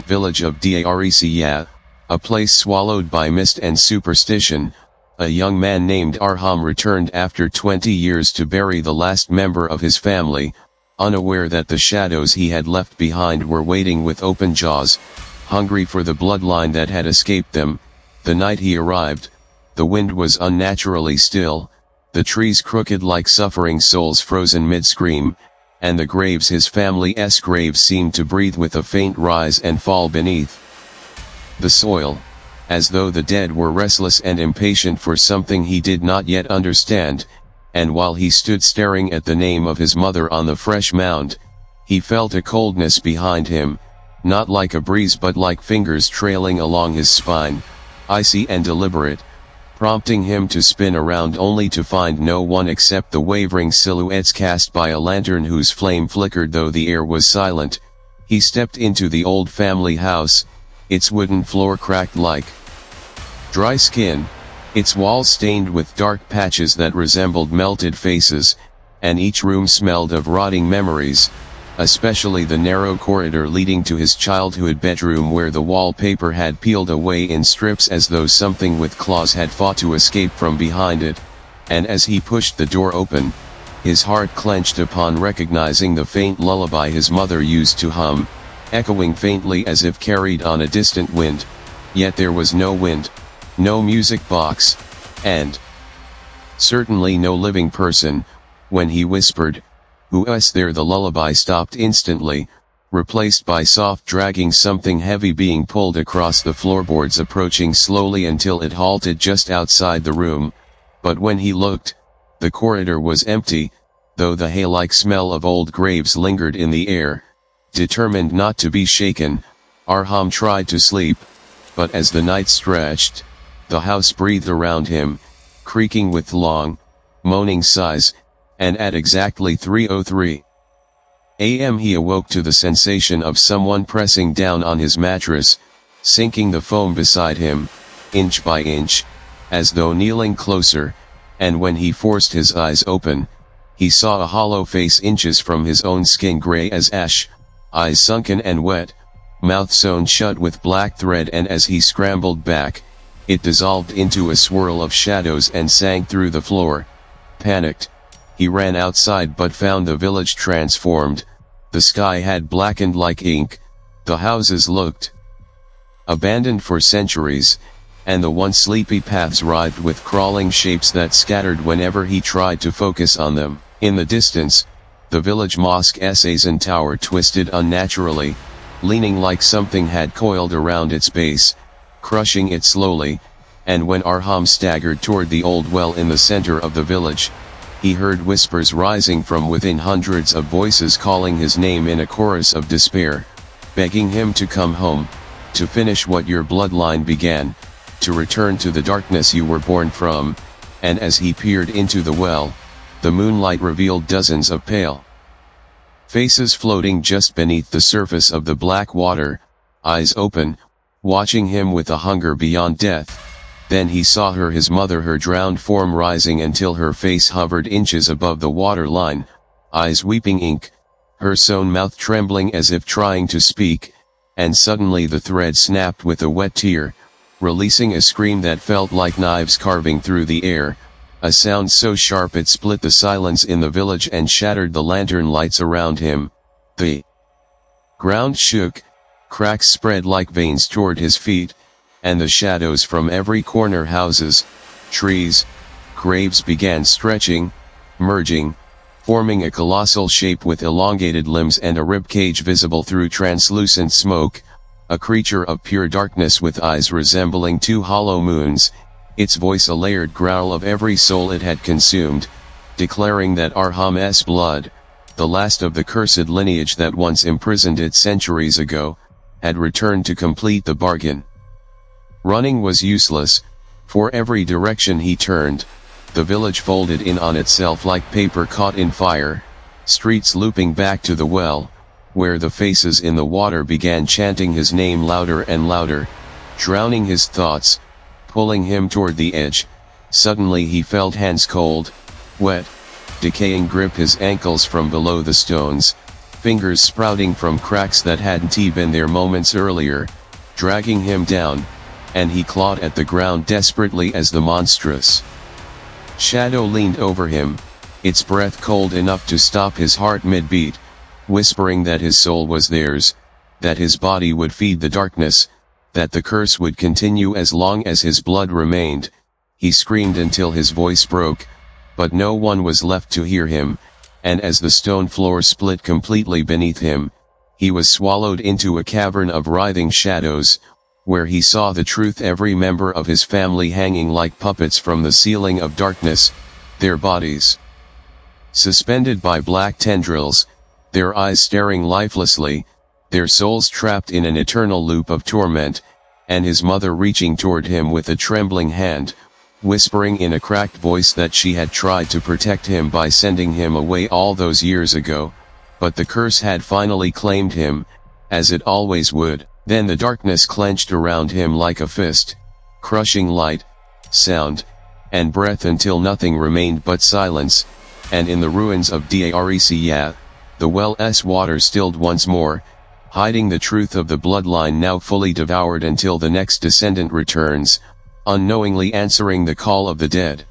remote village of Dar-e-Siyah, a place swallowed by mist and superstition, a young man named Arham returned after 20 years to bury the last member of his family, unaware that the shadows he had left behind were waiting with open jaws, hungry for the bloodline that had escaped them. The night he arrived, the wind was unnaturally still, the trees crooked like suffering souls frozen mid-scream, and the graves, his family's graves, seemed to breathe with a faint rise and fall beneath the soil, as though the dead were restless and impatient for something he did not yet understand. And while he stood staring at the name of his mother on the fresh mound, he felt a coldness behind him, not like a breeze but like fingers trailing along his spine, icy and deliberate, prompting him to spin around only to find no one except the wavering silhouettes cast by a lantern whose flame flickered though the air was silent. He stepped into the old family house, its wooden floor cracked like dry skin, its walls stained with dark patches that resembled melted faces, and each room smelled of rotting memories, especially the narrow corridor leading to his childhood bedroom where the wallpaper had peeled away in strips as though something with claws had fought to escape from behind it. And as he pushed the door open, his heart clenched upon recognizing the faint lullaby his mother used to hum, echoing faintly as if carried on a distant wind. Yet there was no wind, no music box, and certainly no living person. When he whispered, "Who's there?" the lullaby stopped instantly, replaced by soft dragging, something heavy being pulled across the floorboards, approaching slowly until it halted just outside the room. But when he looked, the corridor was empty, though the hay-like smell of old graves lingered in the air. Determined not to be shaken, Arham tried to sleep, but as the night stretched, the house breathed around him, creaking with long, moaning sighs, and at exactly 3:03 a.m. he awoke to the sensation of someone pressing down on his mattress, sinking the foam beside him, inch by inch, as though kneeling closer, and when he forced his eyes open, he saw a hollow face inches from his own skin, gray as ash, eyes sunken and wet, mouth sewn shut with black thread, and as he scrambled back, it dissolved into a swirl of shadows and sank through the floor. Panicked, he ran outside but found the village transformed. The sky had blackened like ink, the houses looked abandoned for centuries, and the once sleepy paths writhed with crawling shapes that scattered whenever he tried to focus on them. In the distance, the village mosque's azan tower twisted unnaturally, leaning like something had coiled around its base, crushing it slowly, and when Arham staggered toward the old well in the center of the village, he heard whispers rising from within, hundreds of voices calling his name in a chorus of despair, begging him to come home, to finish what your bloodline began, to return to the darkness you were born from. And as he peered into the well, the moonlight revealed dozens of pale faces floating just beneath the surface of the black water, eyes open, watching him with a hunger beyond death. Then he saw her, his mother, her drowned form rising until her face hovered inches above the water line, eyes weeping ink, her sewn mouth trembling as if trying to speak, and suddenly the thread snapped with a wet tear, releasing a scream that felt like knives carving through the air, a sound so sharp it split the silence in the village and shattered the lantern lights around him. The ground shook, cracks spread like veins toward his feet, and the shadows from every corner, houses, trees, graves, began stretching, merging, forming a colossal shape with elongated limbs and a ribcage visible through translucent smoke, a creature of pure darkness with eyes resembling two hollow moons, its voice a layered growl of every soul it had consumed, declaring that Arham's blood, the last of the cursed lineage that once imprisoned it centuries ago, had returned to complete the bargain. Running was useless, for every direction he turned, the village folded in on itself like paper caught in fire, streets looping back to the well, where the faces in the water began chanting his name louder and louder, drowning his thoughts, pulling him toward the edge. Suddenly he felt hands cold, wet, decaying grip his ankles from below the stones, fingers sprouting from cracks that hadn't been there moments earlier, dragging him down, and he clawed at the ground desperately as the monstrous shadow leaned over him, its breath cold enough to stop his heart mid-beat, whispering that his soul was theirs, that his body would feed the darkness, that the curse would continue as long as his blood remained. He screamed until his voice broke, but no one was left to hear him, and as the stone floor split completely beneath him, he was swallowed into a cavern of writhing shadows, where he saw the truth: every member of his family hanging like puppets from the ceiling of darkness, their bodies suspended by black tendrils, their eyes staring lifelessly, their souls trapped in an eternal loop of torment, and his mother reaching toward him with a trembling hand, whispering in a cracked voice that she had tried to protect him by sending him away all those years ago, but the curse had finally claimed him, as it always would. Then the darkness clenched around him like a fist, crushing light, sound, and breath until nothing remained but silence, and in the ruins of Dar-e-Siyah, the well's water stilled once more, hiding the truth of the bloodline now fully devoured until the next descendant returns, unknowingly answering the call of the dead.